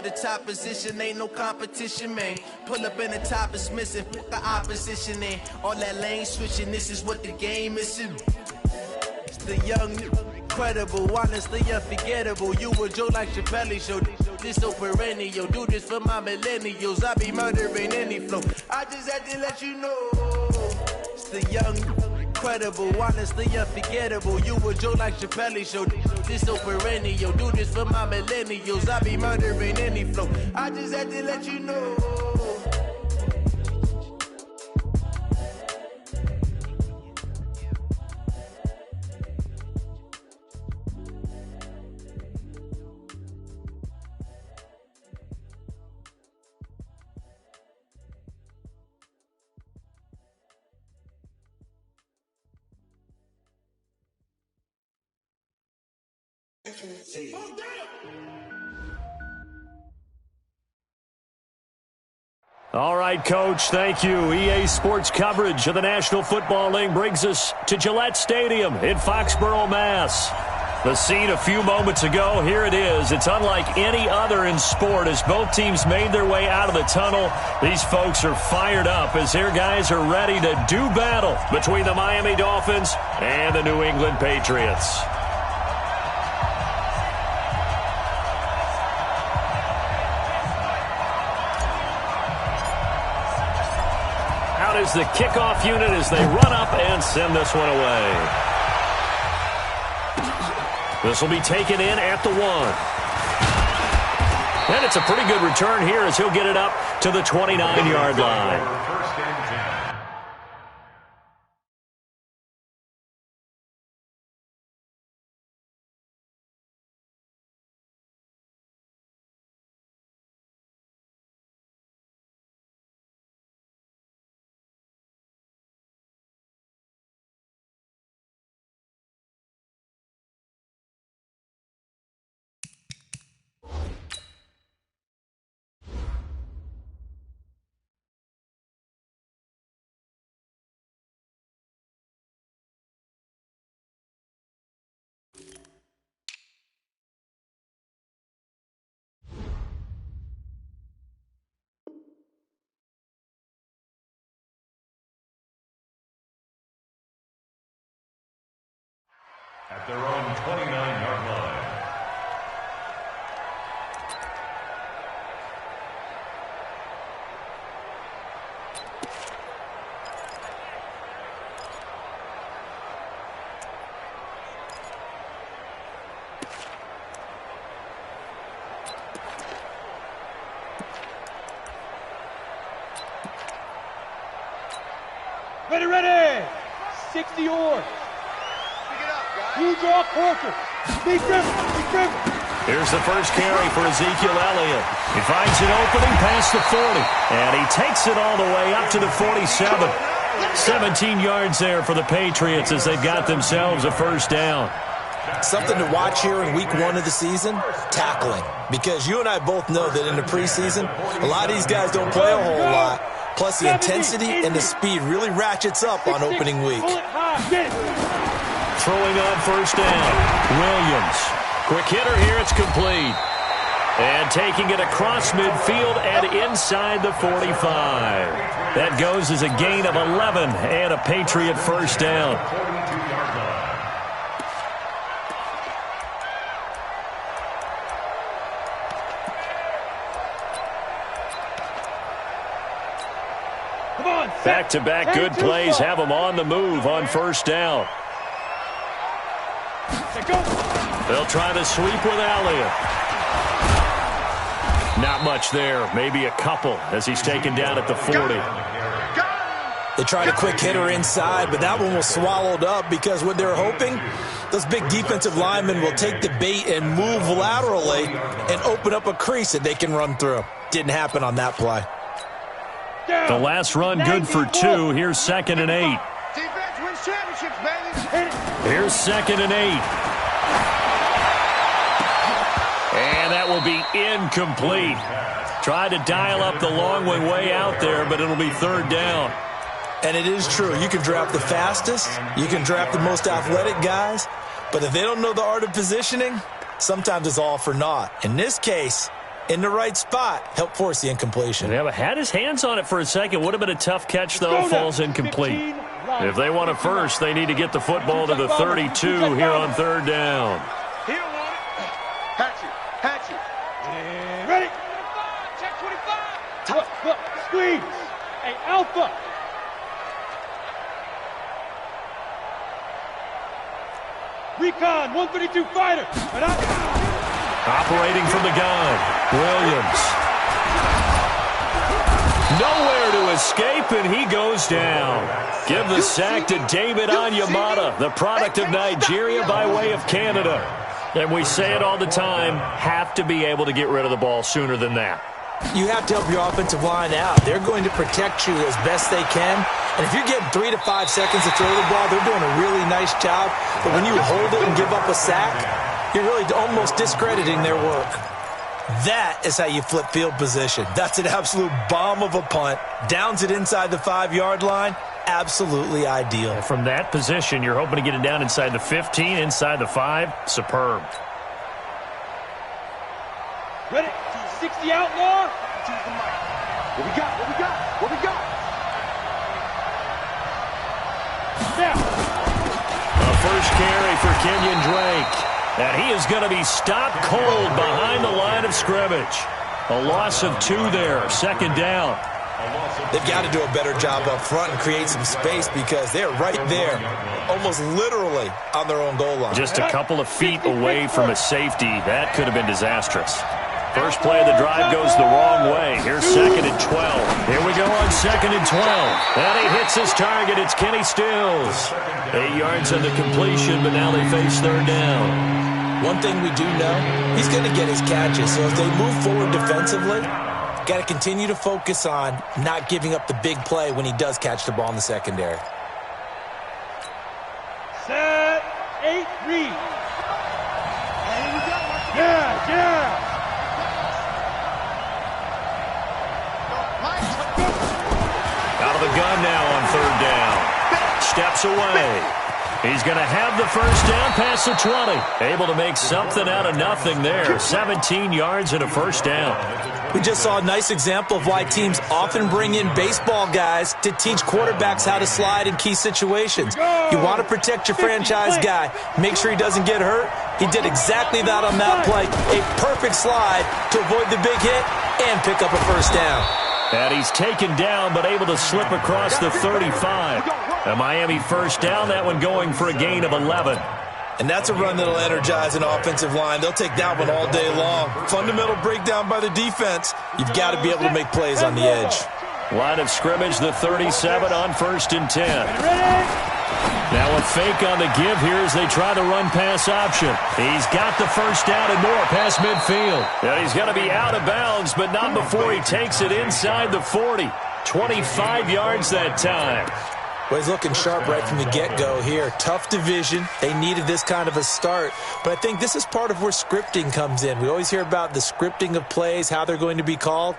for the top position, ain't no competition, man. Pull up in the top is missing, put the opposition in. All that lane switching, this is what the game is. It's the young, incredible, honestly unforgettable. You a joke like Chappelle show. This so perennial, do this for my millennials. I be murdering any flow. I just had to let you know. It's the young, incredible, honestly unforgettable. You a joke like Chappelle show. This so perennial, do this for my millennials. I be murdering any flow. I just had to let you know. All right, Coach, thank you. EA Sports coverage of the National Football League brings us to Gillette Stadium in Foxborough, Mass. The scene a few moments ago, here it is. It's unlike any other in sport as both teams made their way out of the tunnel. These folks are fired up as their guys are ready to do battle between the Miami Dolphins and the New England Patriots. Is the kickoff unit as they run up and send this one away. This will be taken in at the 1. And it's a pretty good return here as he'll get it up to the 29-yard line. At their own 29-yard line. Ready! 60 yards. You draw closer. Big grip. Here's the first carry for Ezekiel Elliott. He finds an opening past the 40, and he takes it all the way up to the 47. 17 yards there for the Patriots as they've got themselves a first down. Something to watch here in week 1 of the season, tackling. Because you and I both know that in the preseason, a lot of these guys don't play a whole lot. Plus, the intensity and the speed really ratchets up on opening week. Throwing on first down, Williams. Quick hitter here, it's complete. And taking it across midfield and inside the 45. That goes as a gain of 11 and a Patriot first down. Back-to-back good plays have them on the move on first down. They'll try the sweep with Elliott. Not much there. Maybe a couple as he's taken down at the 40. They tried a quick hitter inside, but that one was swallowed up because what they're hoping, those big defensive linemen will take the bait and move laterally and open up a crease that they can run through. Didn't happen on that play. The last run good for 2. Here's 2nd and 8. Defense wins championships, baby. Here's 2nd and 8. And that will be incomplete. Tried to dial up the long one way out there, but it'll be 3rd down. And it is true. You can draft the fastest. You can draft the most athletic guys. But if they don't know the art of positioning, sometimes it's all for naught. In this case, in the right spot, help force the incompletion. Yeah, but had his hands on it for a second. Would have been a tough catch, though. Falls incomplete. If they want it first, they need to get the football to the 32 here on third down. He'll want it. Hatch it. And ready. Check 25. Look, squeeze. Hey, Alpha. Recon, 132 fighter. Operating from the gun, Williams. Nowhere to escape, and he goes down. Give the sack to David Onyemata, the product of Nigeria by way of Canada. And we say it all the time, have to be able to get rid of the ball sooner than that. You have to help your offensive line out. They're going to protect you as best they can. And if you're getting 3 to 5 seconds to throw the ball, they're doing a really nice job. But when you hold it and give up a sack, you're really almost discrediting their work. That is how you flip field position. That's an absolute bomb of a punt. Downs it inside the 5-yard line. Absolutely ideal. From that position, you're hoping to get it down inside the 15, inside the 5. Superb. Ready? 60 outlaw. Choose the mic. What we got? Now. A first carry for Kenyon Drake. And he is going to be stopped cold behind the line of scrimmage. A loss of 2 there, second down. They've got to do a better job up front and create some space because they're right there, almost literally on their own goal line. Just a couple of feet away from a safety. That could have been disastrous. First play of the drive goes the wrong way. Here's 2nd and 12. Here we go on 2nd and 12. And he hits his target. It's Kenny Stills. 8 yards on the completion, but now they face third down. One thing we do know, he's going to get his catches. So as they move forward defensively, got to continue to focus on not giving up the big play when he does catch the ball in the secondary. Set, 8, read. Yeah. Out of the gun now on third down. Steps away. He's going to have the first down past the 20. Able to make something out of nothing there. 17 yards and a first down. We just saw a nice example of why teams often bring in baseball guys to teach quarterbacks how to slide in key situations. You want to protect your franchise guy. Make sure he doesn't get hurt. He did exactly that on that play. A perfect slide to avoid the big hit and pick up a first down. And he's taken down, but able to slip across the 35. A Miami first down, that one going for a gain of 11. And that's a run that'll energize an offensive line. They'll take that one all day long. Fundamental breakdown by the defense. You've got to be able to make plays on the edge. Line of scrimmage, the 37 on 1st and 10. Now a fake on the give here as they try the run-pass option. He's got the first down and more past midfield. And he's going to be out of bounds, but not before he takes it inside the 40. 25 yards that time. Well, he's looking sharp right from the get-go here. Tough division. They needed this kind of a start. But I think this is part of where scripting comes in. We always hear about the scripting of plays, how they're going to be called.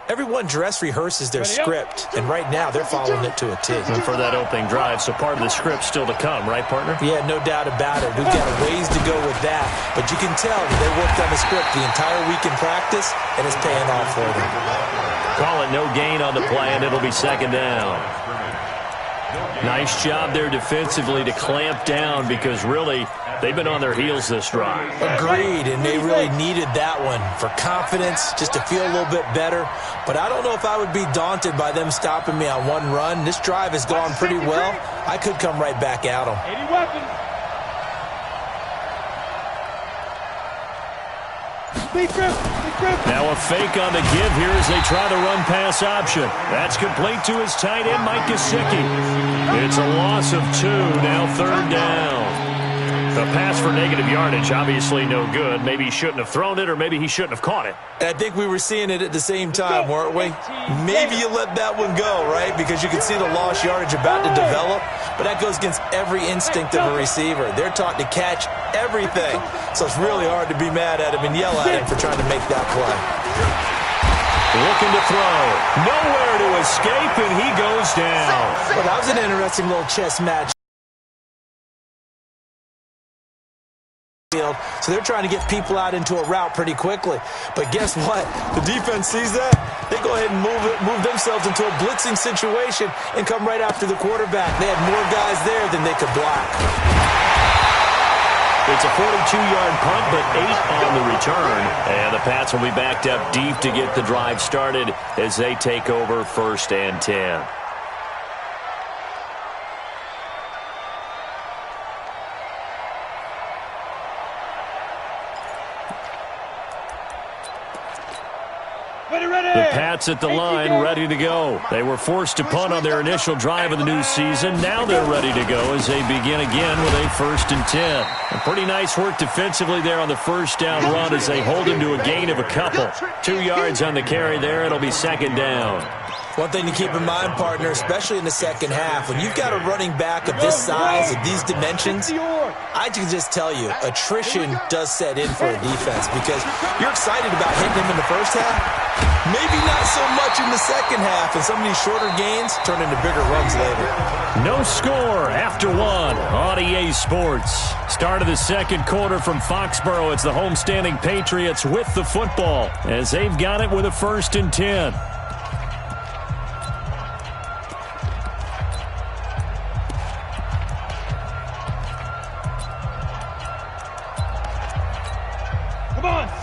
Everyone dress rehearses their script, and right now they're following it to a T. And for that opening drive, so part of the script still to come, right, partner? Yeah, no doubt about it. We've got a ways to go with that, but you can tell that they worked on the script the entire week in practice, and it's paying off for them. Call it no gain on the play, and it'll be second down. Nice job there defensively to clamp down because really they've been on their heels this drive. Agreed, and they really needed that one for confidence, just to feel a little bit better. But I don't know if I would be daunted by them stopping me on one run. This drive has gone pretty well. I could come right back at them. 80 weapons. Now a fake on the give here as they try the run-pass option. That's complete to his tight end, Mike Gesicki. It's a loss of 2, now third down. The pass for negative yardage, obviously no good. Maybe he shouldn't have thrown it, or maybe he shouldn't have caught it. I think we were seeing it at the same time, weren't we? Maybe you let that one go, right? Because you can see the lost yardage about to develop. But that goes against every instinct of a receiver. They're taught to catch everything. So it's really hard to be mad at him and yell at him for trying to make that play. Looking to throw. Nowhere to escape, and he goes down. Well, that was an interesting little chess match. backfield, so they're trying to get people out into a route pretty quickly. But guess what? The defense sees that. They go ahead and move themselves into a blitzing situation and come right after the quarterback. They had more guys there than they could block. It's a 42-yard punt, but 8 on the return. And the Pats will be backed up deep to get the drive started as they take over 1st and 10. The Pats at the line, ready to go. They were forced to punt on their initial drive of the new season. Now they're ready to go as they begin again with a 1st and 10. A pretty nice work defensively there on the first down run as they hold him to a gain of a couple. 2 yards on the carry there. It'll be 2nd down. One thing to keep in mind, partner, especially in the second half, when you've got a running back of this size, of these dimensions, I can just tell you, attrition does set in for a defense because you're excited about hitting him in the first half, maybe not so much in the second half, and some of these shorter gains turn into bigger runs later. No score after 1 on EA Sports. Start of the second quarter from Foxborough. It's the homestanding Patriots with the football as they've got it with a 1st and 10.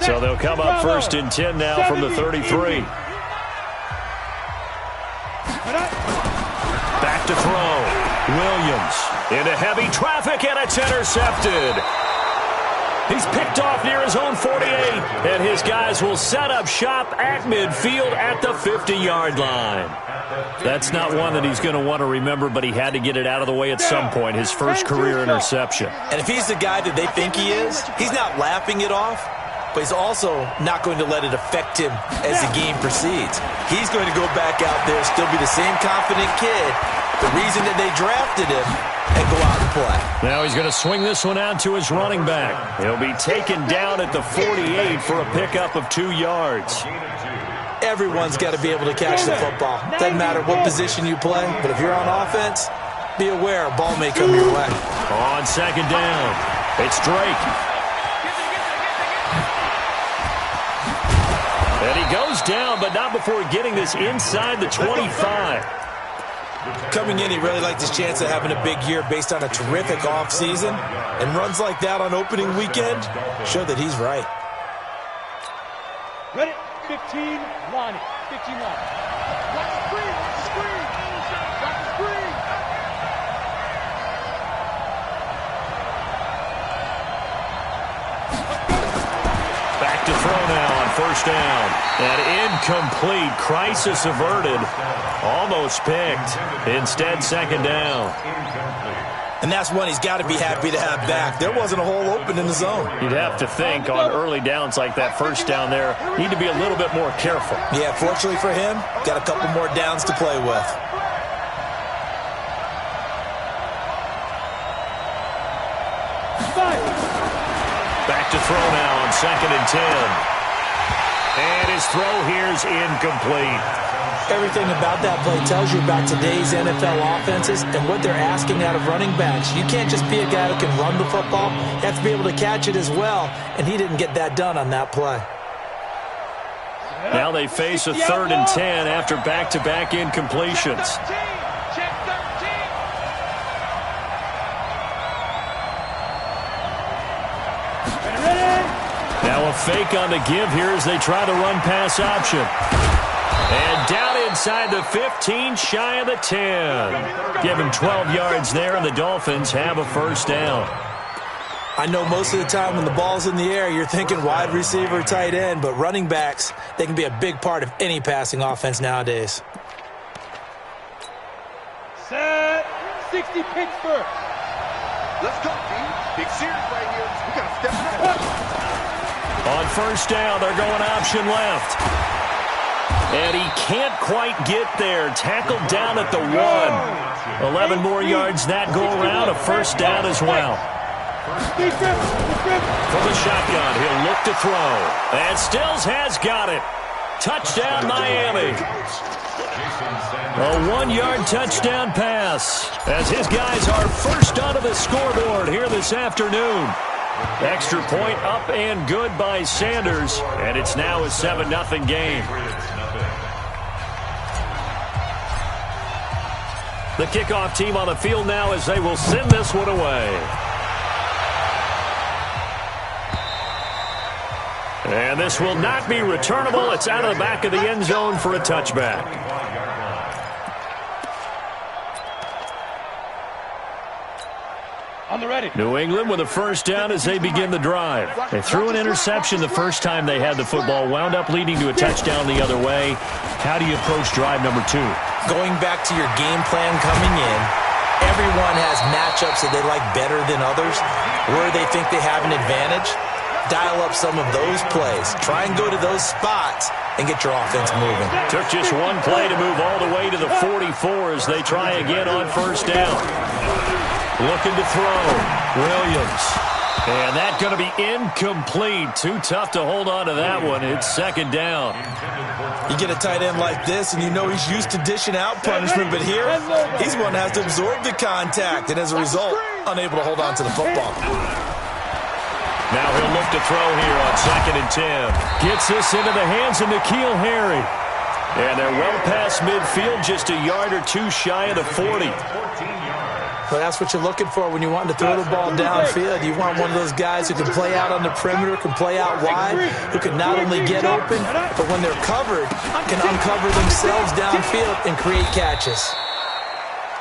So they'll come up 1st and 10 now from the 33. Back to throw. Williams into heavy traffic, and it's intercepted. He's picked off near his own 48, and his guys will set up shop at midfield at the 50-yard line. That's not one that he's going to want to remember, but he had to get it out of the way at some point, his first career interception. And if he's the guy that they think he is, he's not laughing it off. But he's also not going to let it affect him as the game proceeds. He's going to go back out there, still be the same confident kid, the reason that they drafted him, and go out and play. Now he's going to swing this one out to his running back. He'll be taken down at the 48 for a pickup of 2 yards. Everyone's got to be able to catch the football. Doesn't matter what position you play, but if you're on offense, be aware a ball may come your way. On 2nd down, it's Drake. And he goes down, but not before getting this inside the 25. Coming in, he really liked his chance of having a big year based on a terrific offseason. And runs like that on opening weekend show that he's right. Ready? 15, Lonnie. 15, Lonnie. Watch the screen. Watch the screen. Watch the screen. Back to throw now on 1st down. And incomplete. Crisis averted. Almost picked. Instead, 2nd down. And that's one he's got to be happy to have back. There wasn't a hole open in the zone. You'd have to think on early downs like that 1st down there, need to be a little bit more careful. Yeah, fortunately for him, got a couple more downs to play with. Back to throw now on 2nd and 10. And his throw here's incomplete. Everything about that play tells you about today's NFL offenses and what they're asking out of running backs. You can't just be a guy who can run the football. You have to be able to catch it as well, and he didn't get that done on that play. Now they face a 3rd and 10 after back-to-back incompletions. Now a fake on the give here as they try the run-pass option. And down inside the 15, shy of the 10. Give him 12 yards there, and the Dolphins have a 1st down. I know most of the time when the ball's in the air, you're thinking wide receiver, tight end, but running backs, they can be a big part of any passing offense nowadays. Set. 60 Pittsburgh. Let's go, team. Big series right here. We got to step it up. On 1st down, they're going option left. And he can't quite get there. Tackled down at the 1. 11 more yards that go around. A 1st down as well. From the shotgun, he'll look to throw. And Stills has got it. Touchdown, Miami. A 1-yard touchdown pass as his guys are first onto the scoreboard here this afternoon. Extra point up and good by Sanders, and it's now a 7-0 game. The kickoff team on the field now as they will send this one away. And this will not be returnable. It's out of the back of the end zone for a touchback. On the ready. New England with a first down as they begin the drive. They threw an interception the first time they had the football, wound up leading to a touchdown the other way. How do you approach drive number 2? Going back to your game plan coming in, everyone has matchups that they like better than others, where they think they have an advantage. Dial up some of those plays. Try and go to those spots and get your offense moving. Took just one play to move all the way to the 44 as they try again on first down. Looking to throw. Williams. And that's going to be incomplete. Too tough to hold on to that one. It's second down. You get a tight end like this, and you know he's used to dishing out punishment, but here, he's one that has to absorb the contact, and as a result, unable to hold on to the football. Now he'll look to throw here on 2nd and 10. Gets this into the hands of N'Keal Harry. And they're well past midfield, just a yard or two shy of the 40. Well, that's what you're looking for when you want to throw the ball downfield. You want one of those guys who can play out on the perimeter, can play out wide, who can not only get open, but when they're covered, can uncover themselves downfield and create catches.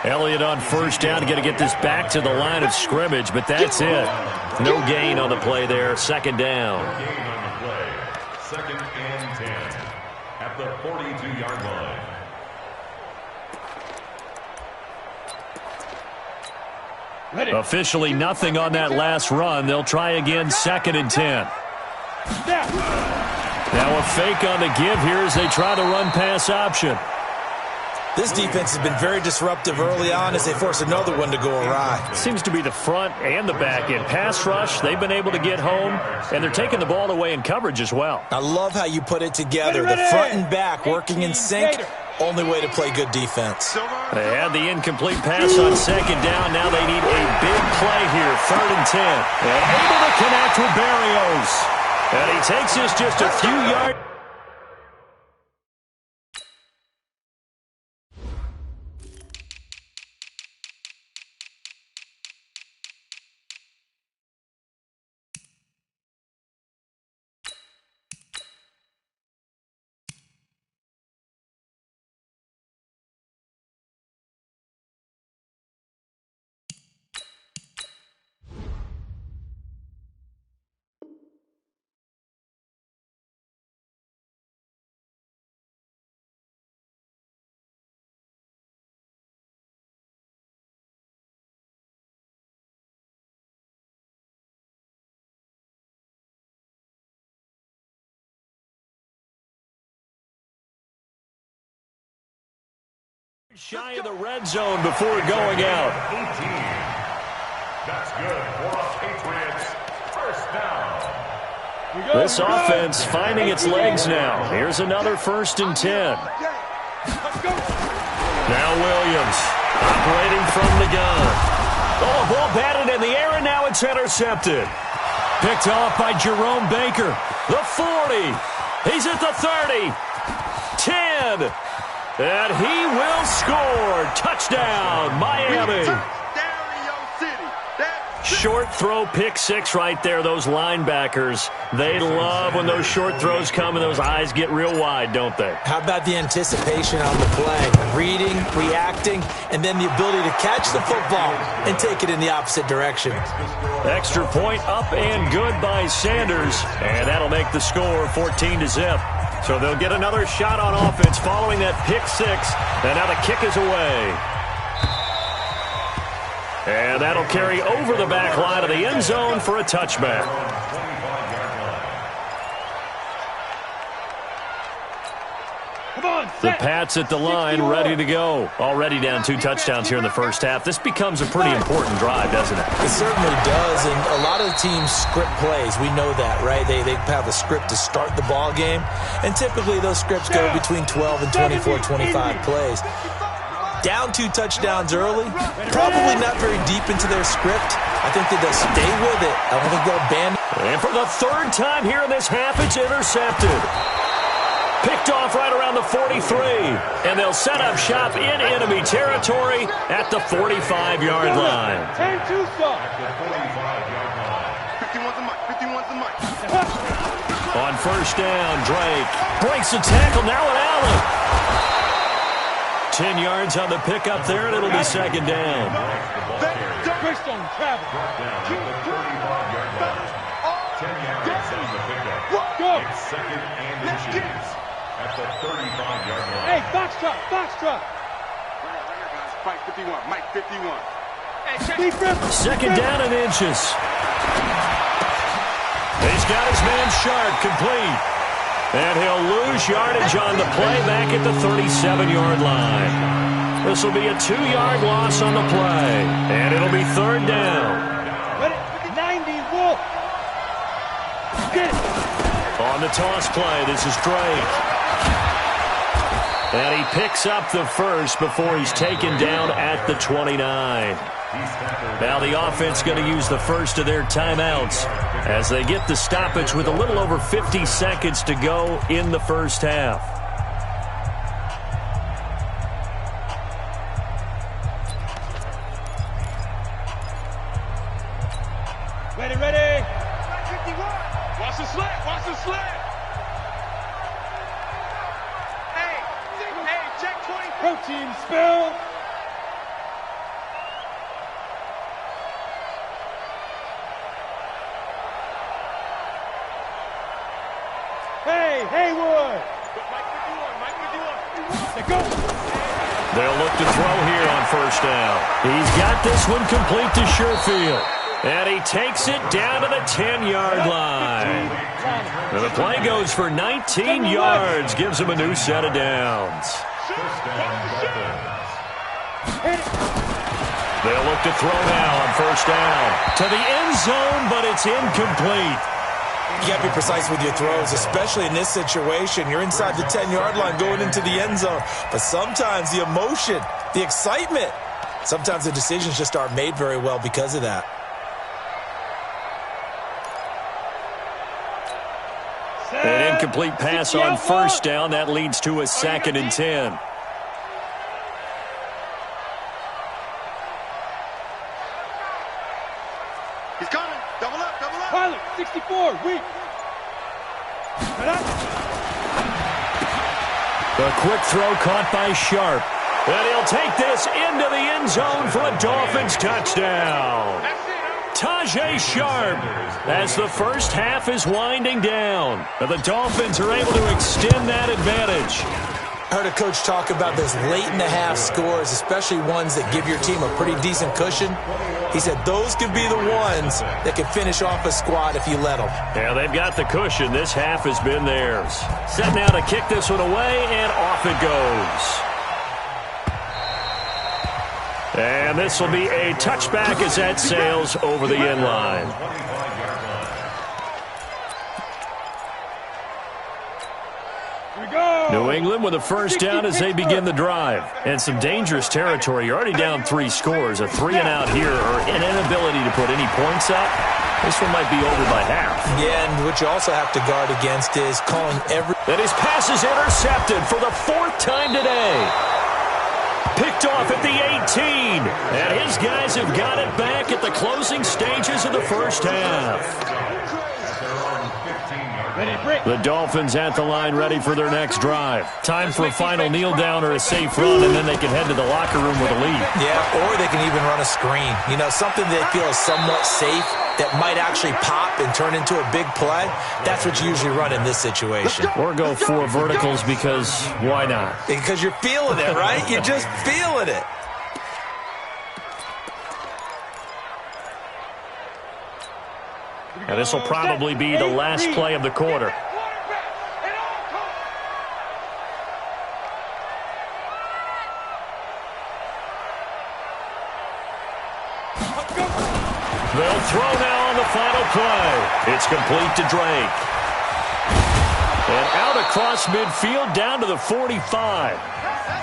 Elliott on first down, going to get this back to the line of scrimmage, but that's it. No gain on the play there. Second down. Gain on the play. 2nd and 10 at the 42-yard line. Officially nothing on that last run. They'll try again 2nd and 10. Now a fake on the give here as they try to run pass option. This defense has been very disruptive early on as they force another one to go awry. Seems to be the front and the back end. Pass rush, they've been able to get home, and they're taking the ball away in coverage as well. I love how you put it together. The front and back working in sync. Only way to play good defense. They had the incomplete pass on second down. Now they need a big play here. 3rd and 10. And able to connect with Berrios. And he takes this just a few yards. Shy of the red zone before going out. 18. That's good for the Patriots. First down. This offense finding its legs now. Here's another 1st and 10. Now Williams operating from the gun. Oh, ball batted in the air, and now it's intercepted. Picked off by Jerome Baker. The 40. He's at the 30. 10. And he will score. Touchdown, Miami. Short throw, pick 6 right there. Those linebackers, they love when those short throws come and those eyes get real wide, don't they? How about the anticipation on the play? Reading, reacting, and then the ability to catch the football and take it in the opposite direction. Extra point up and good by Sanders. And that'll make the score 14-0. So they'll get another shot on offense following that pick 6. And now the kick is away. And that'll carry over the back line of the end zone for a touchback. The Pats at the line, ready to go. Already down 2 touchdowns here in the first half. This becomes a pretty important drive, doesn't it? It certainly does, and a lot of the teams script plays. We know that, right? They have a script to start the ball game, and typically those scripts go between 12 and 24, 25 plays. Down 2 touchdowns early, probably not very deep into their script, I think that they'll stay with it. I don't think they'll abandon. And for the third time here in this half, it's intercepted. Picked off right around the 43. And they'll set up shop in enemy territory at the 45-yard line. 10-2 stop. 51's the mic. 51's the mic. On first down, Drake breaks the tackle. Now at Allen. 10 yards on the pickup there, and it'll be second down. First on travel. 10 yards on the pickup. Go. It's second and inches at the 35-yard line. Hey, box truck, box truck. Right here, guys. Mike 51. Mike 51. Second down and inches. He's got his man Sharp complete. And he'll lose yardage on the play back at the 37-yard line. This will be a 2-yard loss on the play. And it'll be third down. 90, Wolf. Get it. On the toss play, this is Drake. And he picks up the first before he's taken down at the 29. Now the offense going to use the first of their timeouts as they get the stoppage with a little over 50 seconds to go in the first half. Ready, ready. 51. Watch the slant, watch the slant. Hey, check 20. Protein spill. Hey, Haywood. Mike 51. They go. They'll look to throw here on first down. He's got this one complete to Sherfield. And he takes it down to the 10-yard line. And the play goes for 19 yards. Gives him a new set of downs. They'll look to throw now on first down. To the end zone, but it's incomplete. You got to be precise with your throws, especially in this situation. You're inside the 10-yard line going into the end zone. But sometimes the emotion, the excitement, sometimes the decisions just aren't made very well because of that. An incomplete pass on first down. That leads to a second and 10. He's coming. Double up, double up. Pilot, 64, weak. The quick throw caught by Sharp. And he'll take this into the end zone for a Dolphins touchdown. Tajay Sharp as the first half is winding down. The Dolphins are able to extend that advantage. I heard a coach talk about those late-in-the-half scores, especially ones that give your team a pretty decent cushion. He said those could be the ones that can finish off a squad if you let them. Yeah, they've got the cushion. This half has been theirs. Set now to kick this one away, and off it goes. And this will be a touchback as that sails over the end line. New England with a first down as they begin the drive. And some dangerous territory. You're already down 3 scores. A 3-and-out here or an inability to put any points up. This one might be over by half. Yeah, and what you also have to guard against is calling every... And his pass is intercepted for the 4th time today. Picked off at the 18. And his guys have got it back at the closing stages of the first half. The Dolphins at the line ready for their next drive. Time for a final kneel down or a safe run, and then they can head to the locker room with a lead. Yeah, or they can even run a screen. You know, something they feel is somewhat safe that might actually pop and turn into a big play. That's what you usually run in this situation. Or go 4 verticals because why not? Because you're feeling it, right? You're just feeling it. And this will probably be the last play of the quarter. They'll throw now on the final play. It's complete to Drake. And out across midfield down to the 45.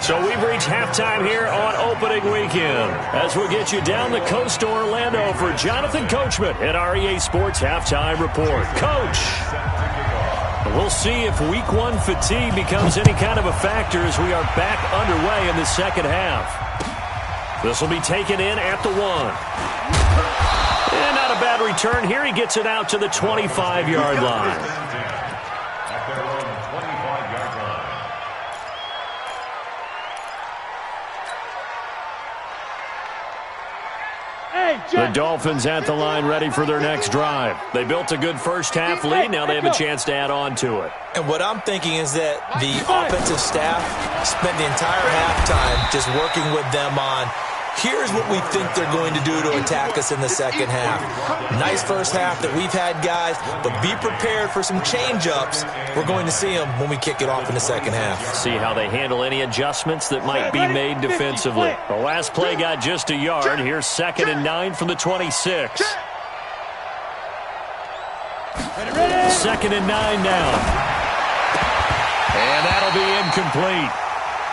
So we've reached halftime here on opening weekend as we'll get you down the coast to Orlando for Jonathan Coachman at our EA Sports Halftime Report. Coach, we'll see if Week 1 fatigue becomes any kind of a factor as we are back underway in the second half. This will be taken in at the 1. And not a bad return here. He gets it out to the 25-yard line. The Dolphins at the line ready for their next drive. They built a good first half lead. Now they have a chance to add on to it. And what I'm thinking is that the offensive staff spent the entire halftime just working with them on, here's what we think they're going to do to attack us in the second half. Nice first half that we've had, guys, but be prepared for some change-ups. We're going to see them when we kick it off in the second half. See how they handle any adjustments that might be made defensively. The last play got just a yard. Here's 2nd and 9 from the 26. 2nd and 9 now. And that'll be incomplete.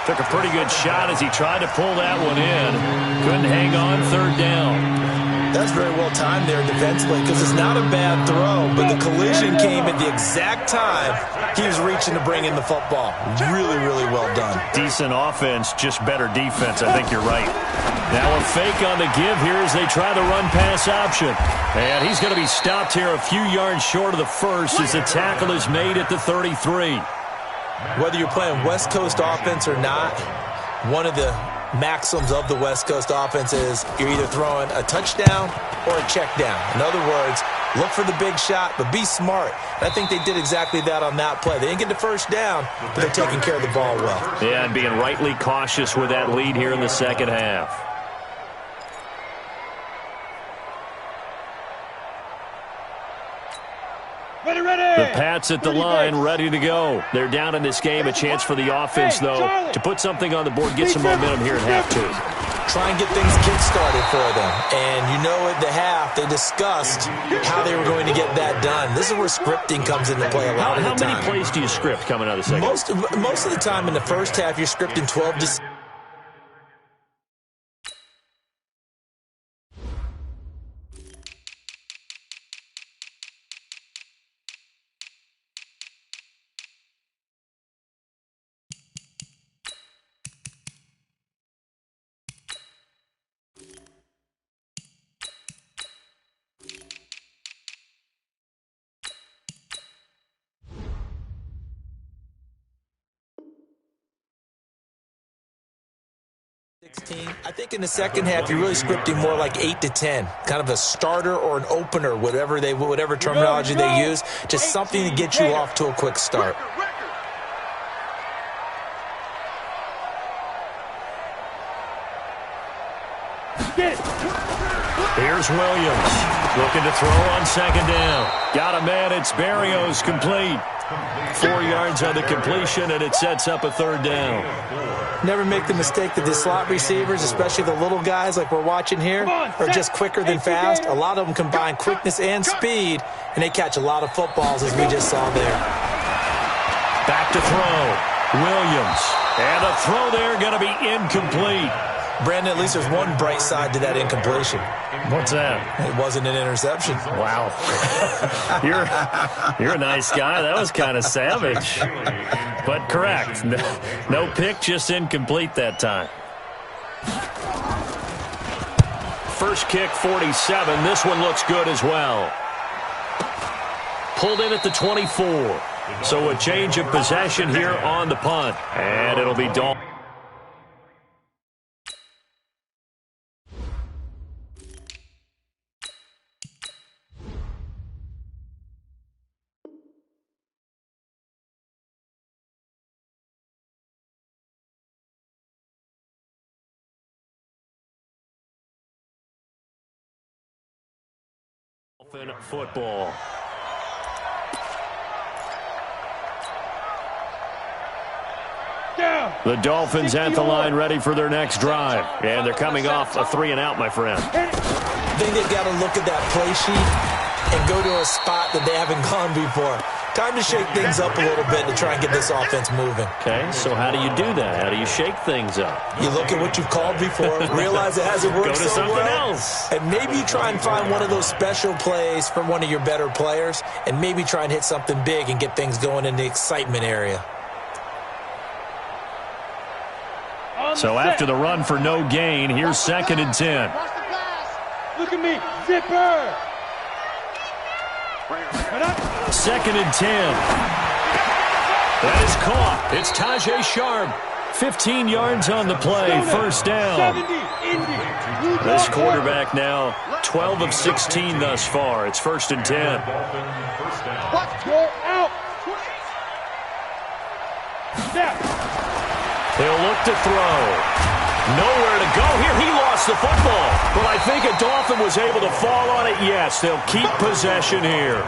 Took a pretty good shot as he tried to pull that one in. Couldn't hang on, 3rd down. That's very well timed there defensively because it's not a bad throw, but the collision came at the exact time he was reaching to bring in the football. Really, really well done. Decent offense, just better defense. I think you're right. Now a fake on the give here as they try the run-pass option. And he's going to be stopped here a few yards short of the first as the tackle is made at the 33. Whether you're playing West Coast offense or not, one of the maxims of the West Coast offense is you're either throwing a touchdown or a check down. In other words, look for the big shot, but be smart. And I think they did exactly that on that play. They didn't get the first down, but they're taking care of the ball well. Yeah, and being rightly cautious with that lead here in the second half. The Pats at the line, ready to go. They're down in this game. A chance for the offense, though, to put something on the board, get some momentum here at half 2. Try and get things kick-started for them. And you know at the half, they discussed how they were going to get that done. This is where scripting comes into play a lot of the time. How many plays do you script coming out of the second? Most of the time in the first half, you're scripting 12 to... I think in the second half, you're really scripting more like 8 to 10, kind of a starter or an opener, whatever terminology they use, just something to get you off to a quick start. Here's Williams looking to throw on 2nd down. Got a man. It's Berrios, complete. 4 yards on the completion, and it sets up a 3rd down. Never make the mistake that the slot receivers, especially the little guys like we're watching here, are just quicker than fast. A lot of them combine quickness and speed, and they catch a lot of footballs, as we just saw there. Back to throw. Williams. And a throw there going to be incomplete. Brandon, at least there's one bright side to that incompletion. What's that? It wasn't an interception. Wow. You're a nice guy. That was kind of savage. But correct. No pick, just incomplete that time. First kick, 47. This one looks good as well. Pulled in at the 24. So a change of possession here on the punt. And it'll be Dalton. Football. The Dolphins at the line ready for their next drive. And they're coming off a 3-and-out, my friend. I think they've got to look at that play sheet and go to a spot that they haven't gone before. Time to shake things up a little bit to try and get this offense moving. Okay, so how do you do that? How do you shake things up? You look at what you've called before, realize it hasn't worked Go to so something well, else. and maybe you try and find one of those special plays from one of your better players, and maybe try and hit something big and get things going in the excitement area. So after the run for no gain, here's 2nd and 10. Look at me, zipper. 2nd and 10. That is caught. It's Tajay Sharp. 15 yards on the play, 1st down. This quarterback now 12 of 16 thus far. It's 1st and 10. Go out. Snap. He'll look to throw. Nowhere to go here. He lost the football. But I think a Dolphin was able to fall on it. Yes, they'll keep possession here.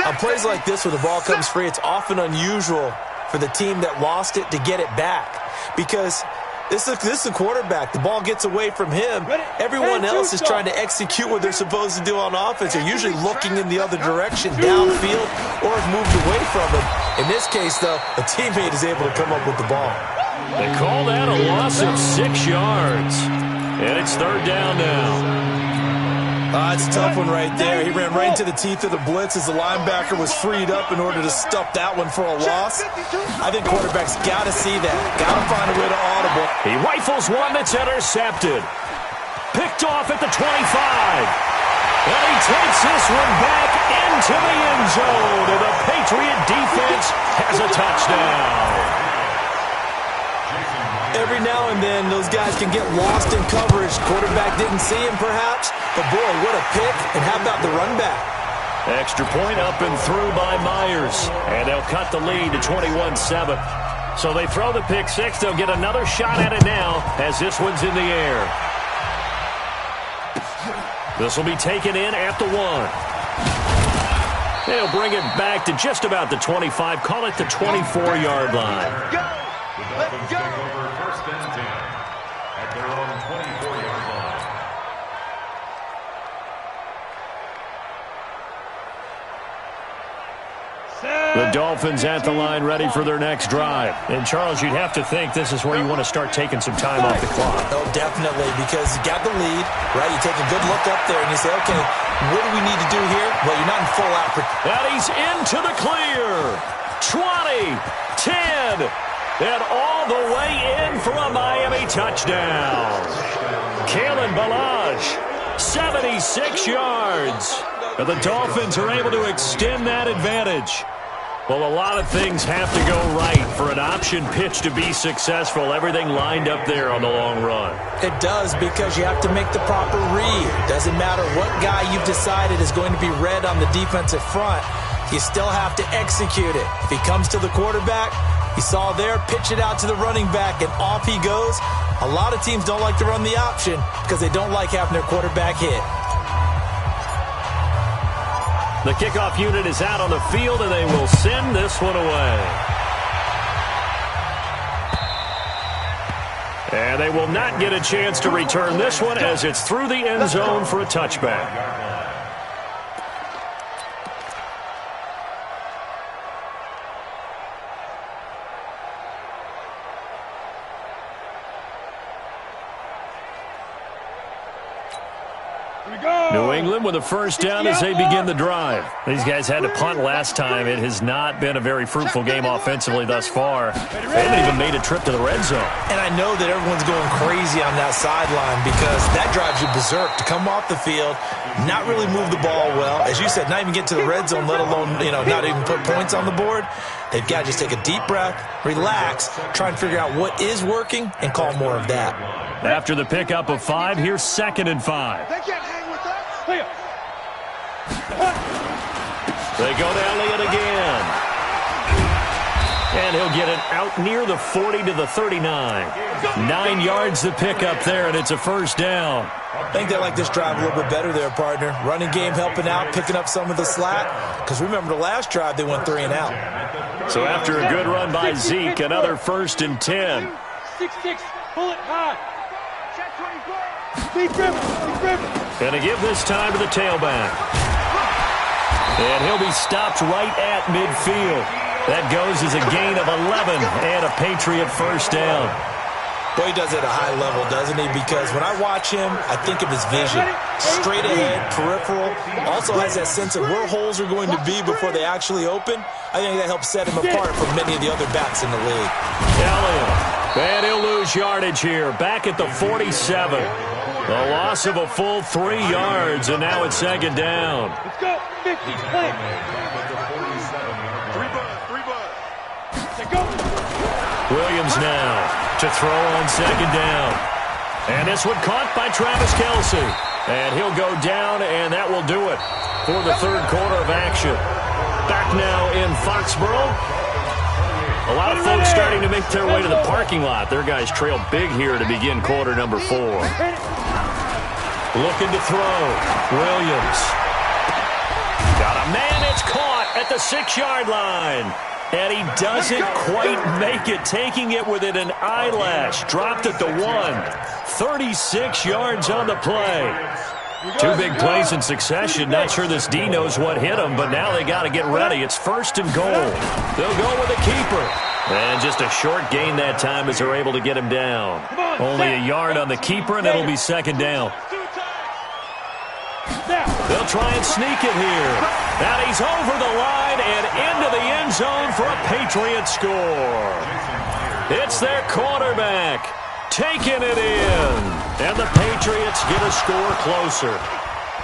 On plays like this where the ball comes free, it's often unusual for the team that lost it to get it back. Because this is a quarterback. The ball gets away from him. Everyone else is trying to execute what they're supposed to do on offense. They're usually looking in the other direction, downfield, or have moved away from him. In this case, though, a teammate is able to come up with the ball. They call that a loss of 6 yards. And it's 3rd down now. It's a tough one right there. He ran right into the teeth of the blitz as the linebacker was freed up in order to stop that one for a loss. I think quarterbacks got to see that. Got to find a way to audible. He rifles one that's intercepted. Picked off at the 25. And he takes this one back into the end zone. And the Patriot defense has a touchdown. Every now and then, those guys can get lost in coverage. Quarterback didn't see him, perhaps. But, boy, what a pick. And how about the run back? Extra point up and through by Myers. And they'll cut the lead to 21-7. So they throw the pick six. They'll get another shot at it now as this one's in the air. This will be taken in at the 1. They'll bring it back to just about the 25. Call it the 24-yard line. The Dolphins take over 1st and 10 at their own 24-yard line. The Dolphins at the line ready for their next drive. And, Charles, you'd have to think this is where you want to start taking some time off the clock. Oh, definitely, because you got the lead, right? You take a good look up there and you say, okay, what do we need to do here? Well, you're not in full out. And he's into the clear. 20, 10, and all the way in for a Miami touchdown. Kalen Ballage, 76 yards. And the Dolphins are able to extend that advantage. Well, a lot of things have to go right for an option pitch to be successful. Everything lined up there on the long run. It does, because you have to make the proper read. Doesn't matter what guy you've decided is going to be read on the defensive front. You still have to execute it. If he comes to the quarterback, you saw there, pitch it out to the running back, and off he goes. A lot of teams don't like to run the option because they don't like having their quarterback hit. The kickoff unit is out on the field, and they will send this one away. And they will not get a chance to return this one as it's through the end zone for a touchback. New England with a first down as they begin the drive. These guys had to punt last time. It has not been a very fruitful game offensively thus far. They haven't even made a trip to the red zone. And I know that everyone's going crazy on that sideline because that drives you berserk to come off the field, not really move the ball well. As you said, not even get to the red zone, let alone, not even put points on the board. They've got to just take a deep breath, relax, try and figure out what is working, and call more of that. After the pickup of 5, here's 2nd and 5. They can't hang with us. They go to Elliott again. And he'll get it out near the 40 to the 39. 9 yards the pickup there, and it's a first down. I think they like this drive a little bit better there, partner. Running game helping out, picking up some of the slack. Because remember, the last drive, they went 3 and out. So after a good run by Zeke, another 1st and 10. 6-6, pull it high. Speed driven, speed driven. Going to give this time to the tailback. And he'll be stopped right at midfield. That goes as a gain of 11 and a Patriot first down. Boy, he does it at a high level, doesn't he? Because when I watch him, I think of his vision. Straight ahead, peripheral. Also has that sense of where holes are going to be before they actually open. I think that helps set him apart from many of the other backs in the league. Elliott. And he'll lose yardage here. Back at the 47. A loss of a full 3 yards, and now it's second down. Let's go. 50. Play. 3 buzz. Let's go. Williams now to throw on second down. And this one caught by Travis Kelce. And he'll go down, and that will do it for the third quarter of action. Back now in Foxborough. A lot of folks starting to make their way to the parking lot. Their guys trail big here to begin quarter number 4. Looking to throw. Williams. Got a man. It's caught at the 6-yard line. And he doesn't quite make it, taking it within an eyelash. Dropped at the 1. 36 yards on the play. 2 big plays in succession. Not sure this D knows what hit him, but now they got to get ready. It's first and goal. They'll go with a keeper. And just a short gain that time as they're able to get him down. Only a yard on the keeper, and it'll be second down. They'll try and sneak it here. And he's over the line and into the end zone for a Patriot score. It's their quarterback taking it in. And the Patriots get a score closer.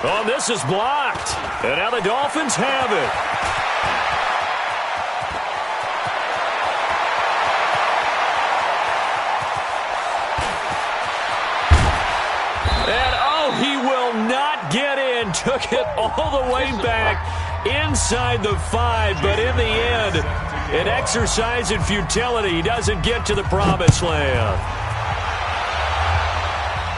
Oh, this is blocked. And now the Dolphins have it. And oh, he will not get in. Took it all the way back inside the 5, but in the end, an exercise in futility. He doesn't get to the promised land.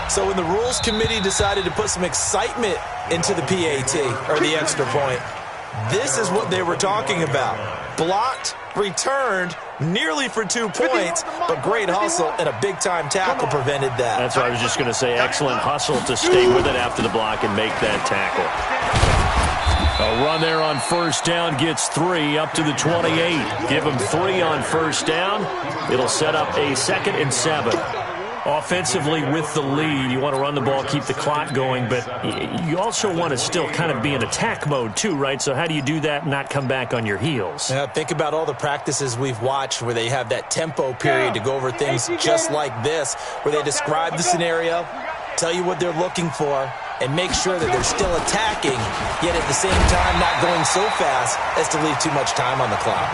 So when the Rules Committee decided to put some excitement into the PAT, or the extra point, this is what they were talking about. Blocked, returned, nearly for 2 points, but great hustle and a big-time tackle prevented that. That's what I was just going to say. Excellent hustle to stay with it after the block and make that tackle. A run there on first down gets 3 up to the 28. Give him 3 on first down. It'll set up a 2nd and 7. Offensively with the lead, you want to run the ball, keep the clock going, but you also want to still kind of be in attack mode too, right? So how do you do that and not come back on your heels? Yeah, think about all the practices we've watched where they have that tempo period to go over things just like this, where they describe the scenario, tell you what they're looking for, and make sure that they're still attacking, yet at the same time not going so fast as to leave too much time on the clock.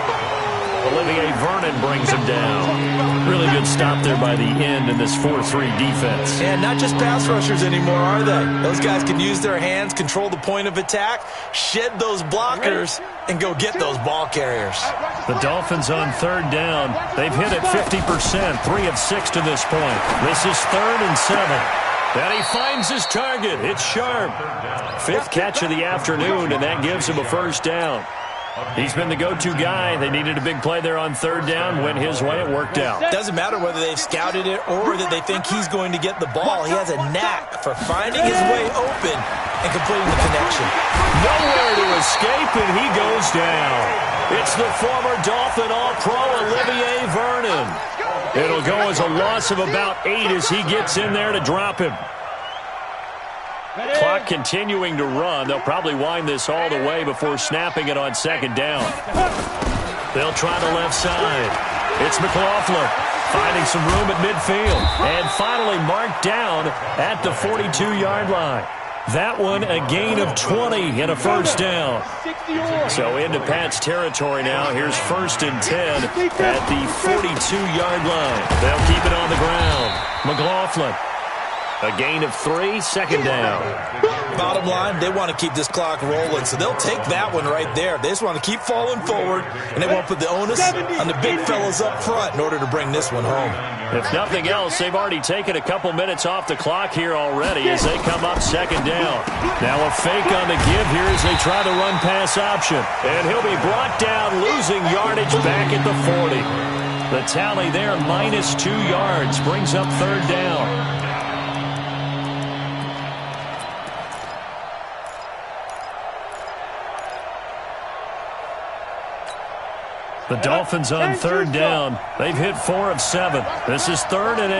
Olivier Vernon brings him down. Really good stop there by the end in this 4-3 defense. And not just pass rushers anymore, are they? Those guys can use their hands, control the point of attack, shed those blockers, and go get those ball carriers. The Dolphins on third down. They've hit it 50%, 3 of 6 to this point. This is 3rd and 7. And he finds his target. It's Sharp. 5th catch of the afternoon, and that gives him a first down. He's been the go-to guy. They needed a big play there on third down. Went his way. It worked out. Doesn't matter whether they've scouted it or that they think he's going to get the ball. He has a knack for finding his way open and completing the connection. Nowhere to escape, and he goes down. It's the former Dolphin All-Pro Olivier Vernon. It'll go as a loss of about 8 as he gets in there to drop him. Clock continuing to run. They'll probably wind this all the way before snapping it on second down. They'll try the left side. It's McLaughlin finding some room at midfield. And finally marked down at the 42-yard line. That one a gain of 20 and a first down. So into Pat's territory now. Here's 1st and 10 at the 42-yard line. They'll keep it on the ground. McLaughlin. A gain of 3, second down. Bottom line, they want to keep this clock rolling, so they'll take that one right there. They just want to keep falling forward, and they won't put the onus on the big fellas up front in order to bring this one home. If nothing else, they've already taken a couple minutes off the clock here already as they come up second down. Now a fake on the give here as they try the run-pass option. And he'll be brought down, losing yardage back at the 40. The tally there, minus 2 yards, brings up third down. The Dolphins on third down. They've hit 4 of 7. This is 3rd and 8.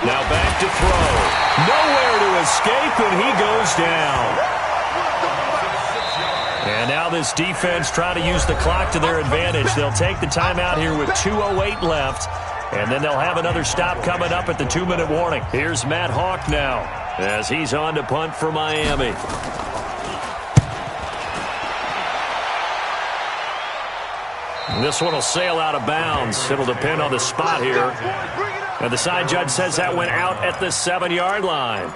Now back to throw. Nowhere to escape, and he goes down. And now this defense trying to use the clock to their advantage. They'll take the timeout here with 2:08 left. And then they'll have another stop coming up at the 2-minute warning. Here's Matt Hawk now as he's on to punt for Miami. This one will sail out of bounds. It'll depend on the spot here. And the side judge says that went out at the 7-yard line.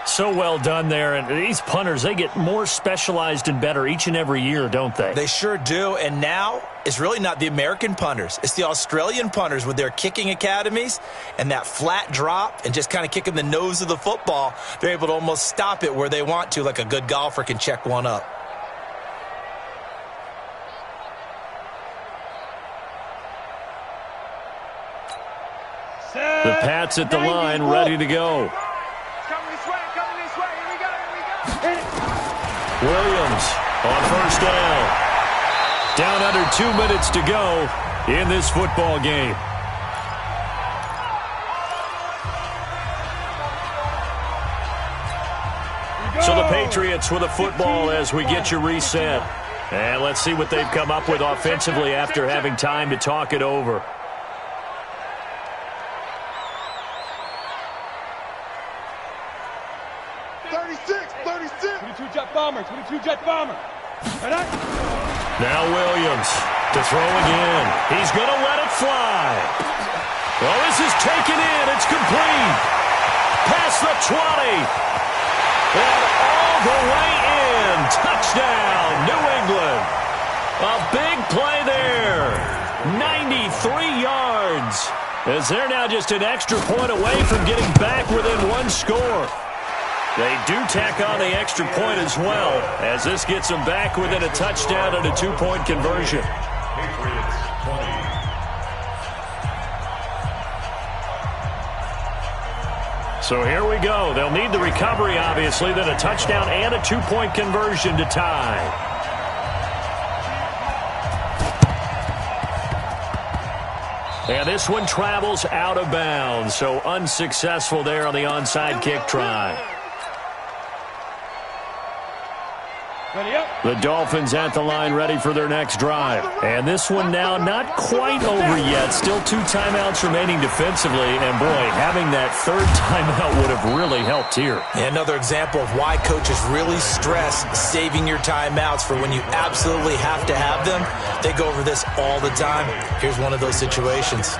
So well done there. And these punters, they get more specialized and better each and every year, don't they? They sure do. And now it's really not the American punters. It's the Australian punters with their kicking academies and that flat drop and just kind of kicking the nose of the football. They're able to almost stop it where they want to, like a good golfer can check one up. The Pats at the line, ready to go. Williams on first down. Down under 2 minutes to go in this football game. So the Patriots with a football as we get you reset. And let's see what they've come up with offensively after having time to talk it over. 22-jet bomber. Now Williams to throw again. He's going to let it fly. Well, this is taken in. It's complete. Past the 20. And all the way in. Touchdown, New England. A big play there. 93 yards. As they're now just an extra point away from getting back within one score. They do tack on the extra point as well, as this gets them back within a touchdown and a 2-point conversion. So here we go. They'll need the recovery, obviously, then a touchdown and a 2-point conversion to tie. And this one travels out of bounds, so unsuccessful there on the onside kick try. The Dolphins at the line ready for their next drive. And this one now not quite over yet. Still 2 timeouts remaining defensively. And, boy, having that third timeout would have really helped here. Another example of why coaches really stress saving your timeouts for when you absolutely have to have them. They go over this all the time. Here's one of those situations.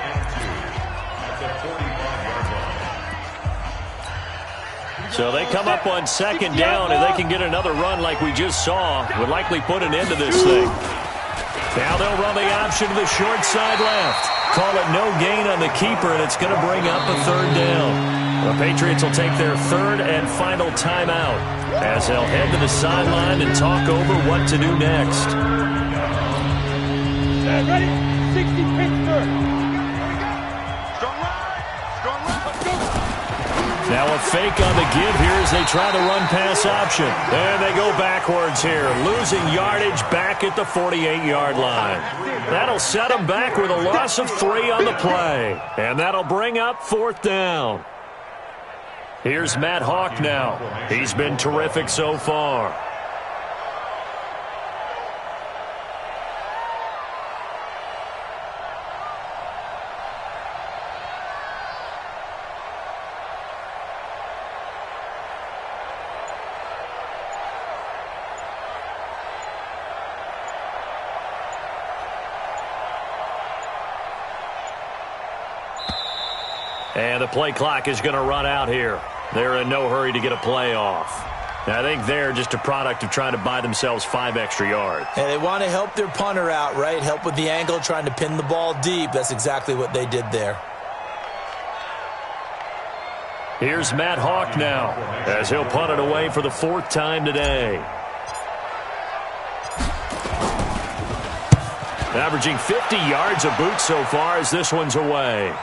So they come up on second down, and they can get another run like we just saw. Would likely put an end to this thing. Now they'll run the option to the short side left. Call it no gain on the keeper, and it's going to bring up a third down. The Patriots will take their third and final timeout as they'll head to the sideline and talk over what to do next. Ready? 60 Pittsburgh. Now a fake on the give here as they try the run-pass option. And they go backwards here, losing yardage back at the 48-yard line. That'll set them back with a loss of 3 on the play. And that'll bring up 4th down. Here's Matt Hawk now. He's been terrific so far. And the play clock is going to run out here. They're in no hurry to get a play off. I think they're just a product of trying to buy themselves 5 extra yards. And they want to help their punter out, right? Help with the angle, trying to pin the ball deep. That's exactly what they did there. Here's Matt Hawk now as he'll punt it away for the 4th time today. Averaging 50 yards a boot so far as this one's away.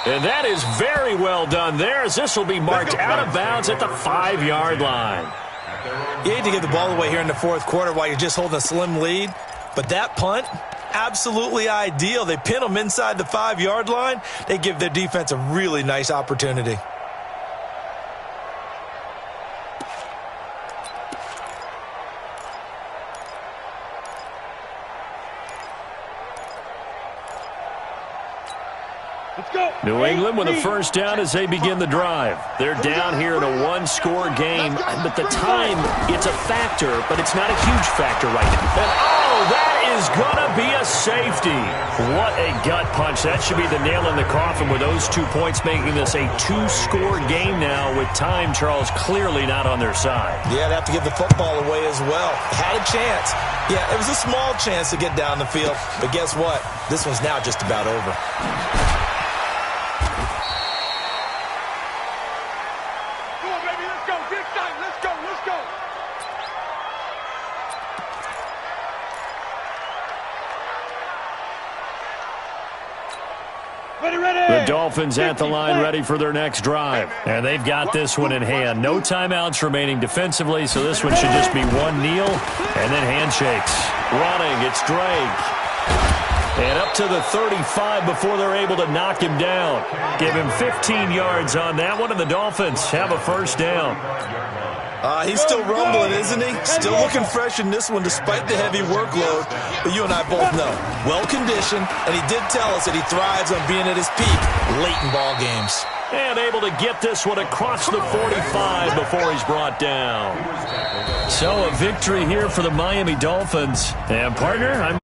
And that is very well done there, as this will be marked out of bounds at the 5-yard line. You hate to give the ball away here in the fourth quarter while you're just holding a slim lead, but that punt, absolutely ideal. They pin them inside the 5-yard line. They give their defense a really nice opportunity. New England with a first down as they begin the drive. They're down here in a one-score game, but the time, it's a factor, but it's not a huge factor right now. And, oh, that is going to be a safety. What a gut punch. That should be the nail in the coffin with those 2 points, making this a 2-score game now with time, Charles, clearly not on their side. Yeah, they have to give the football away as well. Had a chance. Yeah, it was a small chance to get down the field, but guess what? This one's now just about over. The Dolphins at the line ready for their next drive. And they've got this one in hand. No timeouts remaining defensively, so this one should just be one kneel and then handshakes. Running, it's Drake. And up to the 35 before they're able to knock him down. Give him 15 yards on that one, and the Dolphins have a first down. He's still rumbling, isn't he? Still looking fresh in this one despite the heavy workload. But you and I both know, well-conditioned, and he did tell us that he thrives on being at his peak late in ball games. And able to get this one across the 45 before he's brought down. So a victory here for the Miami Dolphins. And partner, I'm